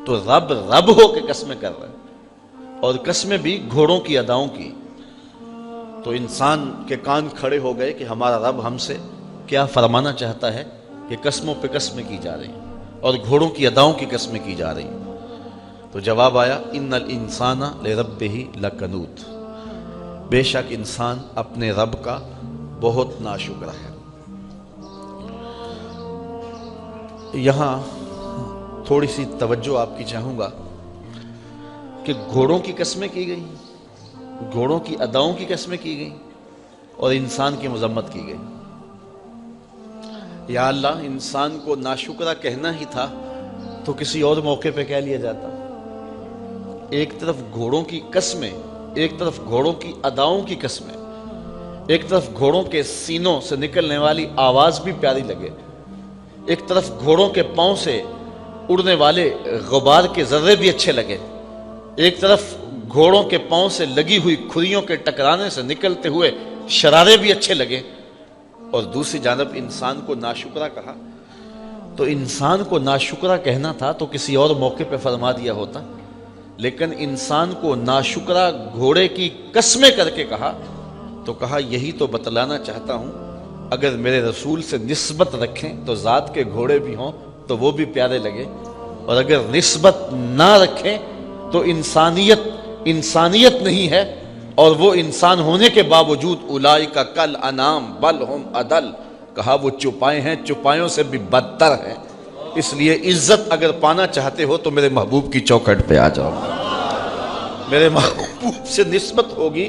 تو رب رب ہو کے قسمیں کر رہا ہے، اور قسمیں بھی گھوڑوں کی اداؤں کی۔ تو انسان کے کان کھڑے ہو گئے کہ ہمارا رب ہم سے کیا فرمانا چاہتا ہے کہ قسموں پہ قسمیں کی جا رہی ہیں اور گھوڑوں کی اداؤں کی قسمیں کی جا رہی ہیں۔ تو جواب آیا ان الانسان لربہ لکنود، بے شک انسان اپنے رب کا بہت ناشکر ہے۔ یہاں تھوڑی سی توجہ آپ کی چاہوں گا کہ گھوڑوں کی قسمیں کی گئی، گھوڑوں کی اداؤں کی قسمیں کی گئی اور انسان کی مذمت کی گئی۔ یا اللہ، انسان کو ناشکرہ کہنا ہی تھا تو کسی اور موقع پہ کہہ لیا جاتا۔ ایک طرف گھوڑوں کی قسمیں، ایک طرف گھوڑوں کی اداؤں کی قسمیں، ایک طرف گھوڑوں کے سینوں سے نکلنے والی آواز بھی پیاری لگے، ایک طرف گھوڑوں کے پاؤں سے اڑنے والے غبار کے ذرے بھی اچھے لگے، ایک طرف گھوڑوں کے پاؤں سے لگی ہوئی کھریوں کے ٹکرانے سے نکلتے ہوئے شرارے بھی اچھے لگے، اور دوسری جانب انسان کو ناشکرہ کہا۔ تو انسان کو ناشکرہ کہنا تھا تو کسی اور موقع پہ فرما دیا ہوتا، لیکن انسان کو ناشکرہ گھوڑے کی قسمیں کر کے کہا تو کہا یہی تو بتلانا چاہتا ہوں، اگر میرے رسول سے نسبت رکھیں تو ذات کے گھوڑے بھی ہوں تو وہ بھی پیارے لگے، اور اگر نسبت نہ رکھیں تو انسانیت نہیں ہے، اور وہ انسان ہونے کے باوجود اولئک کل انعام بل ہم اضل، کہا وہ چوپائے ہیں، چوپایوں سے بھی بدتر ہیں۔ اس لیے عزت اگر پانا چاہتے ہو تو میرے محبوب کی چوکھٹ پہ آ جاؤ، میرے محبوب سے نسبت ہوگی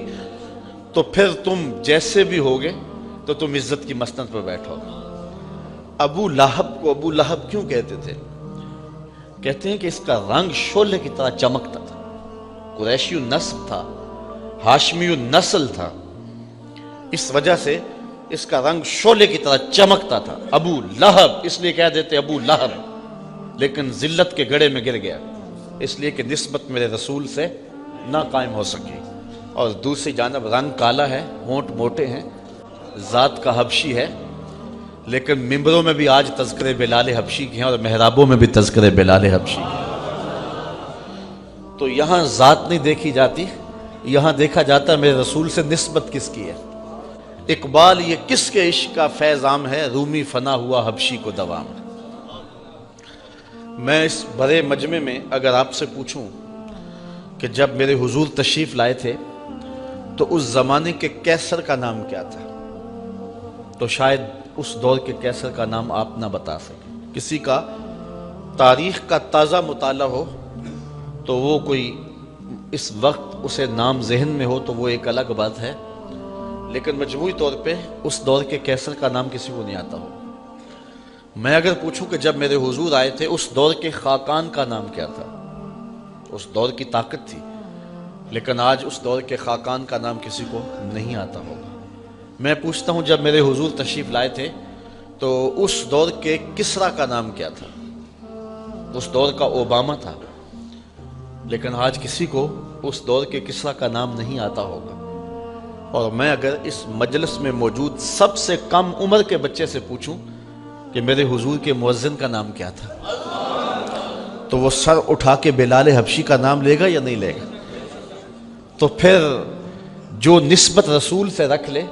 تو پھر تم جیسے بھی ہوگے تو تم عزت کی مسند پہ بیٹھو۔ ابو لہب کو ابو لہب کیوں کہتے تھے؟ کہتے ہیں کہ اس کا رنگ شعلے کی طرح چمکتا تھا، قریشی النسب تھا، ہاشمی النسل تھا، اس وجہ سے اس کا رنگ شعلے کی طرح چمکتا تھا۔ ابو لہب اس لیے کہہ دیتے ابو لہب، لیکن ذلت کے گڑھے میں گر گیا اس لیے کہ نسبت میرے رسول سے نہ قائم ہو سکی، اور دوسری جانب رنگ کالا ہے، ہونٹ موٹے ہیں، ذات کا حبشی ہے، لیکن ممبروں میں بھی آج تذکرے بلال حبشی کے ہیں اور محرابوں میں بھی تذکرے بلال حبشی کے ہیں۔ تو یہاں ذات نہیں دیکھی جاتی، یہاں دیکھا جاتا ہے میرے رسول سے نسبت کس کی ہے۔ اقبال یہ کس کے عشق کا فیض عام ہے، رومی فنا ہوا حبشی کو دوام ہے۔ میں اس بڑے مجمع میں اگر آپ سے پوچھوں کہ جب میرے حضور تشریف لائے تھے تو اس زمانے کے کیسر کا نام کیا تھا، تو شاید اس دور کے کیسر کا نام آپ نہ بتا سکیں۔ کسی کا تاریخ کا تازہ مطالعہ ہو تو وہ کوئی اس وقت اسے نام ذہن میں ہو تو وہ ایک الگ بات ہے، لیکن مجموعی طور پہ اس دور کے کیسر کا نام کسی کو نہیں آتا ہو۔ میں اگر پوچھوں کہ جب میرے حضور آئے تھے اس دور کے خاقان کا نام کیا تھا، اس دور کی طاقت تھی، لیکن آج اس دور کے خاقان کا نام کسی کو نہیں آتا ہوگا۔ میں پوچھتا ہوں جب میرے حضور تشریف لائے تھے تو اس دور کے کسرا کا نام کیا تھا، اس دور کا اوباما تھا، لیکن آج کسی کو اس دور کے کسرا کا نام نہیں آتا ہوگا۔ اور میں اگر اس مجلس میں موجود سب سے کم عمر کے بچے سے پوچھوں کہ میرے حضور کے مؤذن کا نام کیا تھا تو وہ سر اٹھا کے بلال حبشی کا نام لے گا یا نہیں لے گا؟ تو پھر جو نسبت رسول سے رکھ لے،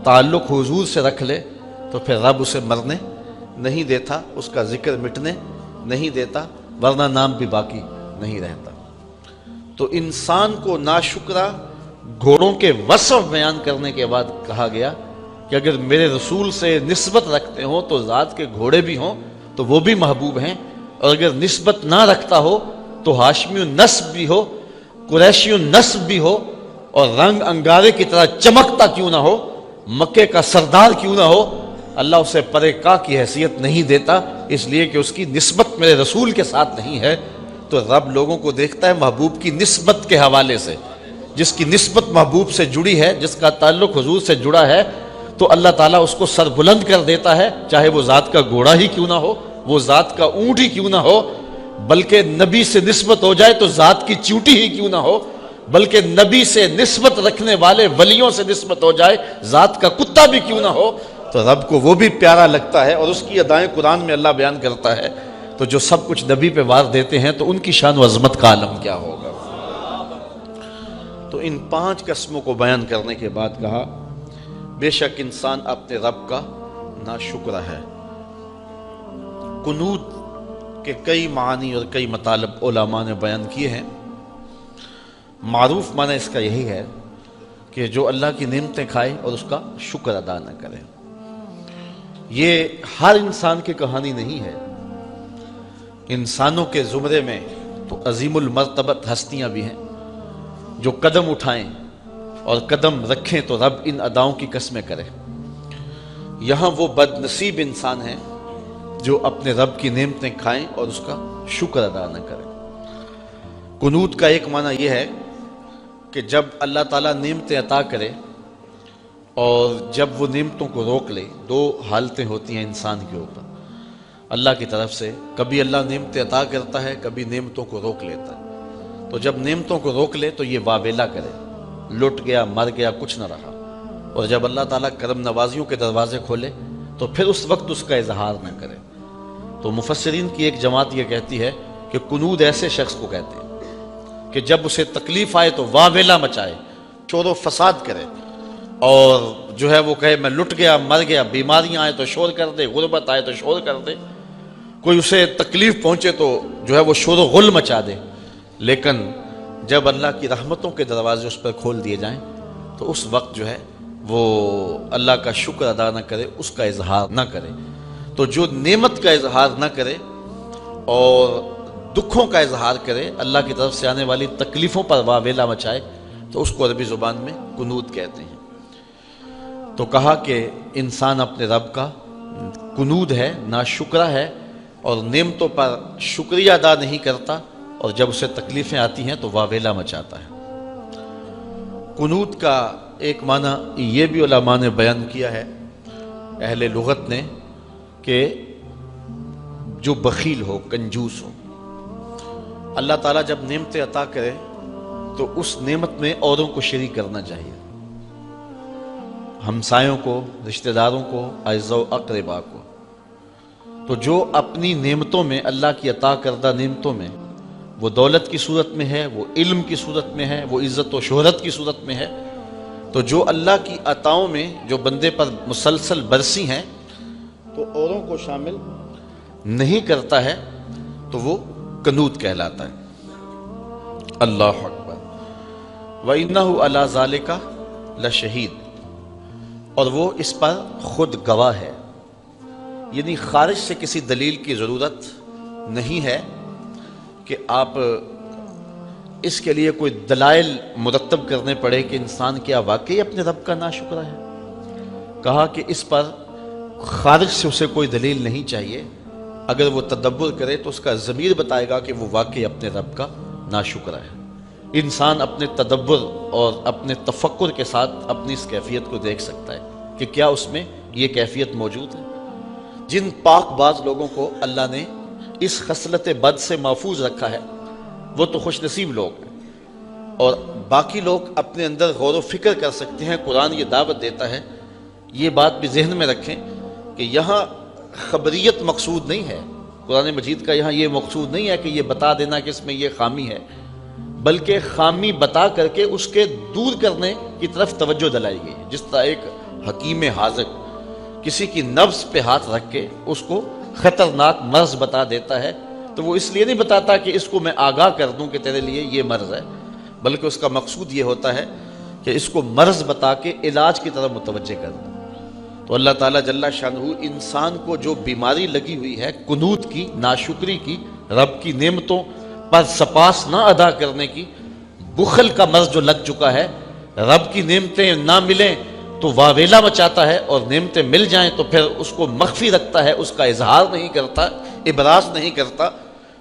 تعلق حضور سے رکھ لے، تو پھر رب اسے مرنے نہیں دیتا، اس کا ذکر مٹنے نہیں دیتا، ورنہ نام بھی باقی نہیں رہتا۔ تو انسان کو ناشکرہ گھوڑوں کے وصف بیان کرنے کے بعد کہا گیا کہ اگر میرے رسول سے نسبت رکھتے ہوں تو ذات کے گھوڑے بھی ہوں تو وہ بھی محبوب ہیں، اور اگر نسبت نہ رکھتا ہو تو ہاشمی النسب بھی ہو، قریشی النسب بھی ہو، اور رنگ انگارے کی طرح چمکتا کیوں نہ ہو، مکے کا سردار کیوں نہ ہو، اللہ اسے پرے کا کی حیثیت نہیں دیتا، اس لیے کہ اس کی نسبت میرے رسول کے ساتھ نہیں ہے۔ تو رب لوگوں کو دیکھتا ہے محبوب کی نسبت کے حوالے سے، جس کی نسبت محبوب سے جڑی ہے، جس کا تعلق حضور سے جڑا ہے، تو اللہ تعالیٰ اس کو سر بلند کر دیتا ہے، چاہے وہ ذات کا گھوڑا ہی کیوں نہ ہو، وہ ذات کا اونٹ ہی کیوں نہ ہو، بلکہ نبی سے نسبت ہو جائے تو ذات کی چیوٹی ہی کیوں نہ ہو، بلکہ نبی سے نسبت رکھنے والے ولیوں سے نسبت ہو جائے ذات کا کتا بھی کیوں نہ ہو، تو رب کو وہ بھی پیارا لگتا ہے۔ اور اس کی ادائیں قرآن میں اللہ بیان کرتا ہے تو جو سب کچھ نبی پہ وار دیتے ہیں تو ان کی شان و عظمت کا عالم کیا ہوگا۔ تو ان 5 قسموں کو بیان کرنے کے بعد کہا بے شک انسان اپنے رب کا ناشکر ہے۔ قنوت کے کئی معنی اور کئی مطالب علماء نے بیان کیے ہیں۔ معروف معنی اس کا یہی ہے کہ جو اللہ کی نعمتیں کھائے اور اس کا شکر ادا نہ کرے۔ یہ ہر انسان کی کہانی نہیں ہے، انسانوں کے زمرے میں تو عظیم المرتبت ہستیاں بھی ہیں جو قدم اٹھائیں اور قدم رکھیں تو رب ان اداؤں کی قسمیں کرے۔ یہاں وہ بد نصیب انسان ہیں جو اپنے رب کی نعمتیں کھائیں اور اس کا شکر ادا نہ کریں۔ قنوت کا ایک معنی یہ ہے کہ جب اللہ تعالیٰ نعمتیں عطا کرے اور جب وہ نعمتوں کو روک لے، 2 حالتیں ہوتی ہیں انسان کے اوپر اللہ کی طرف سے، کبھی اللہ نعمتیں عطا کرتا ہے، کبھی نعمتوں کو روک لیتا ہے۔ تو جب نعمتوں کو روک لے تو یہ واویلا کرے، لٹ گیا، مر گیا، کچھ نہ رہا، اور جب اللہ تعالیٰ کرم نوازیوں کے دروازے کھولے تو پھر اس وقت اس کا اظہار نہ کرے۔ تو مفسرین کی ایک جماعت یہ کہتی ہے کہ قنوت ایسے شخص کو کہتے ہیں کہ جب اسے تکلیف آئے تو واویلا مچائے، شور و فساد کرے، اور جو ہے وہ کہے میں لٹ گیا، مر گیا، بیماریاں آئے تو شور کر دے، غربت آئے تو شور کر دے، کوئی اسے تکلیف پہنچے تو جو ہے وہ شور و غل مچا دے۔ لیکن جب اللہ کی رحمتوں کے دروازے اس پر کھول دیے جائیں تو اس وقت جو ہے وہ اللہ کا شکر ادا نہ کرے، اس کا اظہار نہ کرے۔ تو جو نعمت کا اظہار نہ کرے اور دکھوں کا اظہار کرے، اللہ کی طرف سے آنے والی تکلیفوں پر واویلا مچائے، تو اس کو عربی زبان میں قنوت کہتے ہیں۔ تو کہا کہ انسان اپنے رب کا قنوت ہے، ناشکرہ ہے، اور نعمتوں پر شکریہ ادا نہیں کرتا، اور جب اسے تکلیفیں آتی ہیں تو واویلا مچاتا ہے۔ قنوت کا ایک معنی یہ بھی علماء نے بیان کیا ہے، اہل لغت نے، کہ جو بخیل ہو، کنجوس ہو۔ اللہ تعالیٰ جب نعمتیں عطا کرے تو اس نعمت میں اوروں کو شریک کرنا چاہیے، ہمسایوں کو، رشتہ داروں کو، اعزاء و اقربا کو۔ تو جو اپنی نعمتوں میں، اللہ کی عطا کردہ نعمتوں میں، وہ دولت کی صورت میں ہے، وہ علم کی صورت میں ہے، وہ عزت و شہرت کی صورت میں ہے، تو جو اللہ کی عطاؤں میں جو بندے پر مسلسل برسی ہیں تو اوروں کو شامل نہیں کرتا ہے تو وہ قنوت کہلاتا ہے۔ اللہ اکبر۔ وَإِنَّهُ عَلَى ذَلِكَ لَشَهِيدٌ، اور وہ اس پر خود گواہ ہے، یعنی خارج سے کسی دلیل کی ضرورت نہیں ہے کہ آپ اس کے لیے کوئی دلائل مرتب کرنے پڑے کہ انسان کیا واقعی اپنے رب کا ناشکرہ ہے۔ کہا کہ اس پر خارج سے اسے کوئی دلیل نہیں چاہیے، اگر وہ تدبر کرے تو اس کا ضمیر بتائے گا کہ وہ واقعی اپنے رب کا ناشکرہ ہے۔ انسان اپنے تدبر اور اپنے تفکر کے ساتھ اپنی اس کیفیت کو دیکھ سکتا ہے کہ کیا اس میں یہ کیفیت موجود ہے۔ جن پاک باز لوگوں کو اللہ نے اس خصلت بد سے محفوظ رکھا ہے وہ تو خوش نصیب لوگ ہیں، اور باقی لوگ اپنے اندر غور و فکر کر سکتے ہیں۔ قرآن یہ دعوت دیتا ہے، یہ بات بھی ذہن میں رکھیں کہ یہاں خبریت مقصود نہیں ہے، قرآن مجید کا یہاں یہ مقصود نہیں ہے کہ یہ بتا دینا کہ اس میں یہ خامی ہے، بلکہ خامی بتا کر کے اس کے دور کرنے کی طرف توجہ دلائی گئی۔ جس طرح ایک حکیم حاذق کسی کی نفس پہ ہاتھ رکھ کے اس کو خطرناک مرض بتا دیتا ہے تو وہ اس لیے نہیں بتاتا کہ اس کو میں آگاہ کر دوں کہ تیرے لیے یہ مرض ہے، بلکہ اس کا مقصود یہ ہوتا ہے کہ اس کو مرض بتا کے علاج کی طرف متوجہ کر دوں۔ تو اللہ تعالیٰ جل شانہ انسان کو جو بیماری لگی ہوئی ہے قنوت کی، ناشکری کی، رب کی نعمتوں پر سپاس نہ ادا کرنے کی، بخل کا مرض جو لگ چکا ہے، رب کی نعمتیں نہ ملیں تو واویلا مچاتا ہے، اور نعمتیں مل جائیں تو پھر اس کو مخفی رکھتا ہے، اس کا اظہار نہیں کرتا، ابراز نہیں کرتا۔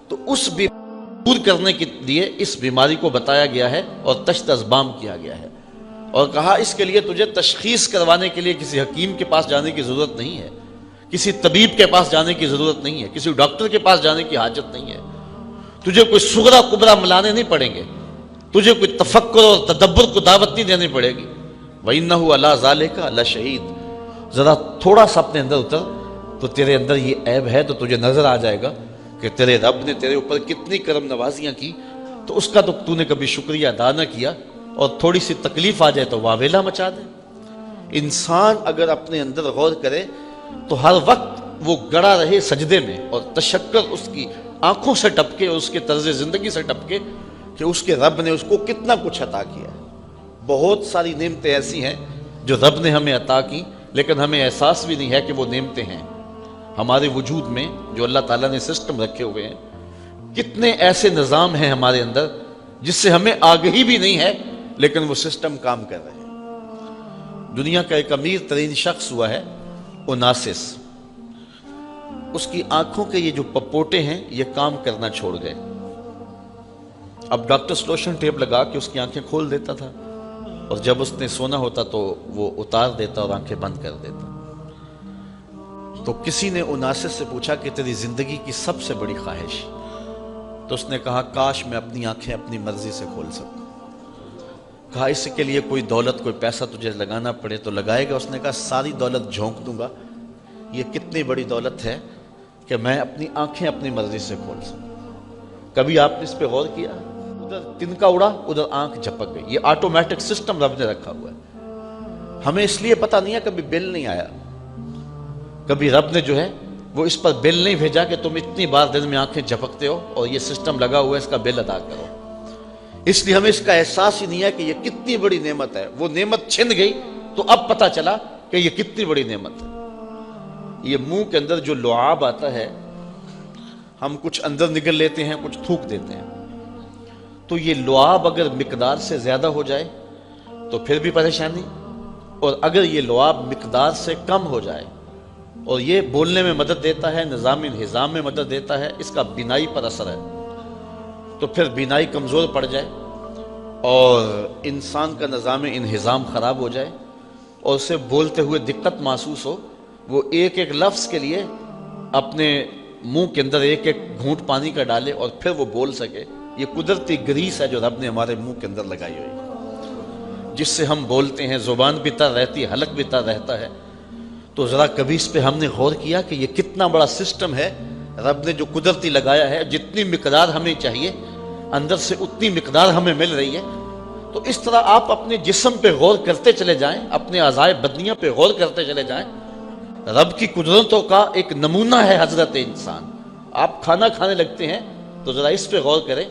تو اس بیماری دور کرنے کے لیے اس بیماری کو بتایا گیا ہے اور تشت ازبام کیا گیا ہے، اور کہا اس کے لیے تجھے تشخیص کروانے کے لیے کسی حکیم کے پاس جانے کی ضرورت نہیں ہے، کسی طبیب کے پاس جانے کی ضرورت نہیں ہے، کسی ڈاکٹر کے پاس جانے کی حاجت نہیں ہے، تجھے کوئی صغرا کبرا ملانے نہیں پڑیں گے، تجھے کوئی تفکر اور تدبر کو دعوت نہیں دینی پڑے گی۔ وَإِنَّهُ عَلَى ذَلِكَ لَشَهِيدٌ، ذرا تھوڑا سا اپنے اندر اتر تو تیرے اندر یہ عیب ہے تو تجھے نظر آ جائے گا کہ تیرے رب نے تیرے اوپر کتنی کرم نوازیاں کی، تو اس کا تو تو نے کبھی شکریہ ادا نہ کیا، اور تھوڑی سی تکلیف آ جائے تو واویلا مچا دے۔ انسان اگر اپنے اندر غور کرے تو ہر وقت وہ گڑا رہے سجدے میں، اور تشکر اس کی آنکھوں سے ٹپکے اور اس کے طرز زندگی سے ٹپکے کہ اس کے رب نے اس کو کتنا کچھ عطا کیا ہے۔ بہت ساری نعمتیں ایسی ہیں جو رب نے ہمیں عطا کی، لیکن ہمیں احساس بھی نہیں ہے کہ وہ نعمتیں ہیں ہمارے وجود میں جو اللہ تعالیٰ نے سسٹم رکھے ہوئے ہیں۔ کتنے ایسے نظام ہیں ہمارے اندر جس سے ہمیں آگہی بھی نہیں ہے، لیکن وہ سسٹم کام کر رہے ہیں۔ دنیا کا ایک امیر ترین شخص ہوا ہے اوناسس، اس کی آنکھوں کے یہ جو پپوٹے ہیں یہ کام کرنا چھوڑ گئے۔ اب ڈاکٹر سلوشن ٹیپ لگا کے اس کی آنکھیں کھول دیتا تھا، اور جب اس نے سونا ہوتا تو وہ اتار دیتا اور آنکھیں بند کر دیتا۔ تو کسی نے اوناسس سے پوچھا کہ تیری زندگی کی سب سے بڑی خواہش؟ تو اس نے کہا کاش میں اپنی آنکھیں اپنی مرضی سے کھول سکوں۔ کہا اس کے لیے کوئی دولت کوئی پیسہ تجھے لگانا پڑے تو لگائے گا؟ اس نے کہا ساری دولت جھونک دوں گا، یہ کتنی بڑی دولت ہے کہ میں اپنی آنکھیں اپنی مرضی سے کھول سکوں۔ کبھی آپ نے اس پہ غور کیا؟ ادھر تنکا اڑا ادھر آنکھ جھپک گئی، یہ آٹومیٹک سسٹم رب نے رکھا ہوا ہے۔ ہمیں اس لیے پتہ نہیں ہے، کبھی بل نہیں آیا، کبھی رب نے جو ہے وہ اس پر بل نہیں بھیجا کہ تم اتنی بار دن میں آنکھیں جھپکتے ہو اور یہ سسٹم لگا ہوا ہے اس کا بل ادا کرو۔ اس لیے ہمیں اس کا احساس ہی نہیں ہے کہ یہ کتنی بڑی نعمت ہے۔ وہ نعمت چھن گئی تو اب پتہ چلا کہ یہ کتنی بڑی نعمت ہے۔ یہ منہ کے اندر جو لعاب آتا ہے، ہم کچھ اندر نگل لیتے ہیں کچھ تھوک دیتے ہیں، تو یہ لعاب اگر مقدار سے زیادہ ہو جائے تو پھر بھی پریشانی، اور اگر یہ لعاب مقدار سے کم ہو جائے اور یہ بولنے میں مدد دیتا ہے، نظام انہضام میں مدد دیتا ہے، اس کا بینائی پر اثر ہے، تو پھر بینائی کمزور پڑ جائے اور انسان کا نظام انہضام خراب ہو جائے اور اسے بولتے ہوئے دقت محسوس ہو، وہ ایک ایک لفظ کے لیے اپنے منہ کے اندر ایک ایک گھونٹ پانی کا ڈالے اور پھر وہ بول سکے۔ یہ قدرتی گریس ہے جو رب نے ہمارے منہ کے اندر لگائی ہوئی، جس سے ہم بولتے ہیں، زبان بھی تر رہتی ہے، حلق بھی تر رہتا ہے۔ تو ذرا کبھی اس پہ ہم نے غور کیا کہ یہ کتنا بڑا سسٹم ہے رب نے جو قدرتی لگایا ہے؟ جتنی مقدار ہمیں چاہیے اندر سے اتنی مقدار ہمیں مل رہی ہے۔ تو اس طرح آپ اپنے جسم پہ غور کرتے چلے جائیں، اپنے اعضائے بدنیہ پہ غور کرتے چلے جائیں۔ رب کی قدرتوں کا ایک نمونہ ہے حضرت انسان۔ آپ کھانا کھانے لگتے ہیں تو ذرا اس پہ غور کریں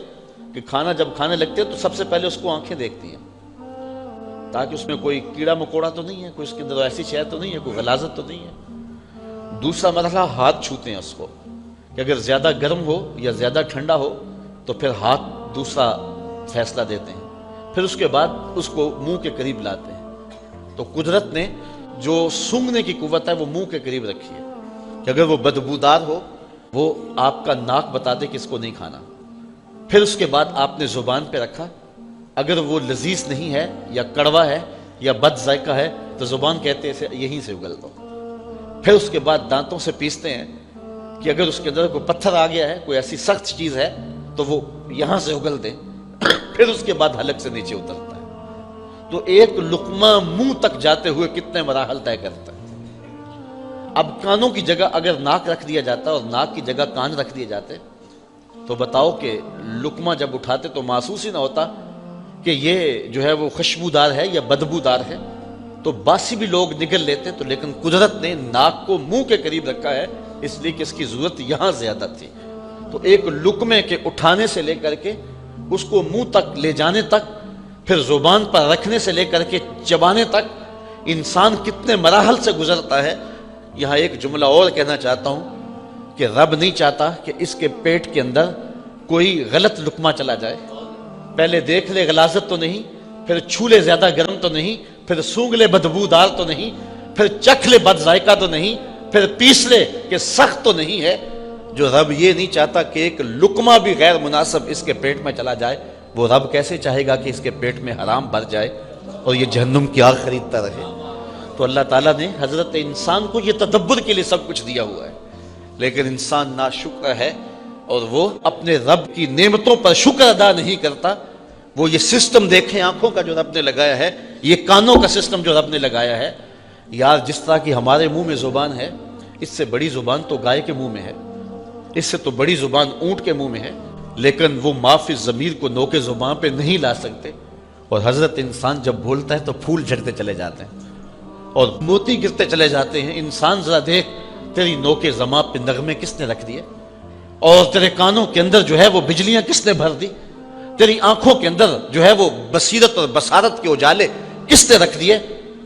کہ کھانا جب کھانے لگتے ہیں تو سب سے پہلے اس کو آنکھیں دیکھتی ہیں، تاکہ اس میں کوئی کیڑا مکوڑا تو نہیں ہے، کوئی اس کے اندر ایسی شے تو نہیں ہے، کوئی غلاظت تو نہیں ہے۔ دوسرا مرحلہ ہاتھ چھوتے ہیں اس کو، کہ اگر زیادہ گرم ہو یا زیادہ ٹھنڈا ہو تو پھر ہاتھ دوسرا فیصلہ دیتے ہیں، پھر اس کے بعد اس کو منہ کے قریب لاتے ہیں۔ تو قدرت نے جو سونگھنے کی قوت ہے وہ منہ کے قریب رکھی ہے، کہ اگر وہ بدبودار ہو وہ آپ کا ناک بتا دے کہ اس کو نہیں کھانا۔ پھر اس کے بعد آپ نے زبان پہ رکھا، اگر وہ لذیذ نہیں ہے یا کڑوا ہے یا بد ذائقہ ہے تو زبان کہتے ہیں یہیں سے اگل دو۔ پھر اس کے بعد دانتوں سے پیستے ہیں کہ اگر اس کے اندر کوئی پتھر آ گیا ہے، کوئی ایسی سخت چیز ہے تو وہ یہاں سے اگل دیں۔ پھر اس کے بعد حلق سے نیچے اترتا ہے۔ تو ایک لقمہ منہ تک جاتے ہوئے کتنے مراحل طے کرتا ہے۔ اب کانوں کی جگہ اگر ناک رکھ دیا جاتا اور ناک کی جگہ کان رکھ دیے جاتے تو بتاؤ کہ لقمہ جب اٹھاتے تو محسوس ہی نہ ہوتا کہ یہ جو ہے وہ خوشبودار ہے یا بدبودار ہے، تو باسی بھی لوگ نگل لیتے۔ تو لیکن قدرت نے ناک کو منہ کے قریب رکھا ہے اس لیے کہ اس کی ضرورت یہاں زیادہ تھی۔ تو ایک لقمے کے اٹھانے سے لے کر کے اس کو منہ تک لے جانے تک، پھر زبان پر رکھنے سے لے کر کے چبانے تک انسان کتنے مراحل سے گزرتا ہے۔ یہاں ایک جملہ اور کہنا چاہتا ہوں کہ رب نہیں چاہتا کہ اس کے پیٹ کے اندر کوئی غلط لقمہ چلا جائے۔ پہلے دیکھ لے غلاظت تو نہیں، پھر چھو لے زیادہ گرم تو نہیں، پھر سونگ لے بدبودار تو نہیں، پھر چکھ لے بد ذائقہ تو نہیں، پھر پیس لے کہ سخت تو نہیں ہے۔ جو رب یہ نہیں چاہتا کہ ایک لقمہ بھی غیر مناسب اس کے پیٹ میں چلا جائے، وہ رب کیسے چاہے گا کہ اس کے پیٹ میں حرام بھر جائے اور یہ جہنم کی آگ خریدتا رہے؟ تو اللہ تعالیٰ نے حضرت انسان کو یہ تدبر کے لیے سب کچھ دیا ہوا ہے، لیکن انسان ناشکر ہے اور وہ اپنے رب کی نعمتوں پر شکر ادا نہیں کرتا۔ وہ یہ سسٹم دیکھیں آنکھوں کا جو رب نے لگایا ہے، یہ کانوں کا سسٹم جو رب نے لگایا ہے۔ یار جس طرح کی ہمارے منہ میں زبان ہے، اس سے بڑی زبان تو گائے کے منہ میں ہے۔ اس سے تو بڑی زبان اونٹ کے منہ میں ہے، لیکن وہ معافی ضمیر کو نوکے زبان پہ نہیں لا سکتے، اور حضرت انسان جب بولتا ہے تو پھول جھڑتے چلے جاتے ہیں اور موتی گرتے چلے جاتے ہیں۔ انسان ذرا دیکھ، تیری نوکے زبان پہ نغمے کس نے رکھ دیے، اور تیرے کانوں کے اندر جو ہے وہ بجلیاں کس نے بھر دی، تیری آنکھوں کے اندر جو ہے وہ بصیرت اور بصارت کے اجالے کس نے رکھ دیے۔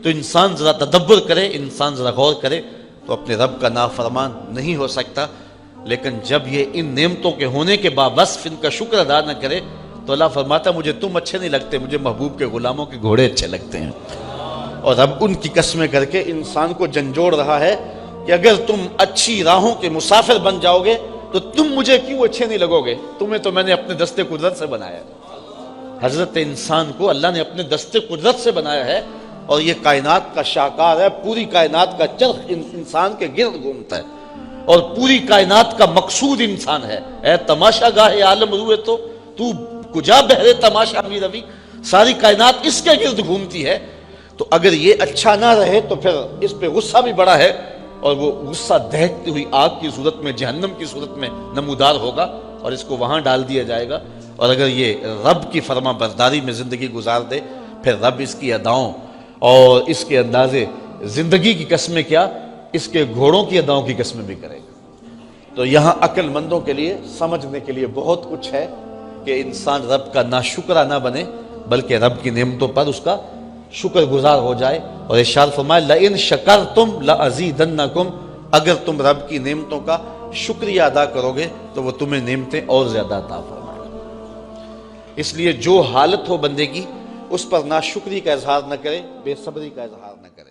تو انسان ذرا تدبر کرے، انسان ذرا غور کرے تو اپنے رب کا نافرمان نہیں ہو سکتا۔ لیکن جب یہ ان نعمتوں کے ہونے کے باوصف ان کا شکر ادا نہ کرے تو اللہ فرماتا مجھے تم اچھے نہیں لگتے، مجھے محبوب کے غلاموں کے گھوڑے اچھے لگتے ہیں۔ اور اب ان کی قسمیں کر کے انسان کو جھنجھوڑ رہا ہے کہ اگر تم اچھی راہوں کے مسافر بن جاؤ گے تو تم مجھے کیوں اچھے نہیں لگو گے، تمہیں تو میں نے اپنے دستے قدرت سے بنایا۔ حضرت انسان کو اللہ نے اپنے دستے قدرت سے بنایا ہے، اور یہ کائنات کا شاہکار ہے، پوری کائنات کا چرخ انسان کے گرد گھومتا ہے، اور پوری کائنات کا مقصود انسان ہے۔ اے تماشا گاہ عالم روئے تو کجا بہرے تماشا می روی، ساری کائنات اس کے گرد گھومتی ہے۔ تو اگر یہ اچھا نہ رہے تو پھر اس پہ غصہ بھی بڑا ہے، اور وہ غصہ دہکتی ہوئی آگ کی صورت میں، جہنم کی صورت میں نمودار ہوگا، اور اس کو وہاں ڈال دیا جائے گا۔ اور اگر یہ رب کی فرما برداری میں زندگی گزار دے، پھر رب اس کی اداؤں اور اس کے اندازے زندگی کی قسمیں کیا، اس کے گھوڑوں کی اداؤں کی قسمیں بھی کرے گا۔ تو یہاں عقل مندوں کے لیے سمجھنے کے لیے بہت کچھ ہے کہ انسان رب کا ناشکرہ نہ بنے، بلکہ رب کی نعمتوں پر اس کا شکر گزار ہو جائے۔ اور ارشاد فرمایا لئن شکرتم لازیدنکم، اگر تم رب کی نعمتوں کا شکریہ ادا کرو گے تو وہ تمہیں نعمتیں اور زیادہ عطا فرمائے گا۔ اس لیے جو حالت ہو بندے کی، اس پر ناشکری کا اظہار نہ کرے، بے صبری کا اظہار نہ کرے۔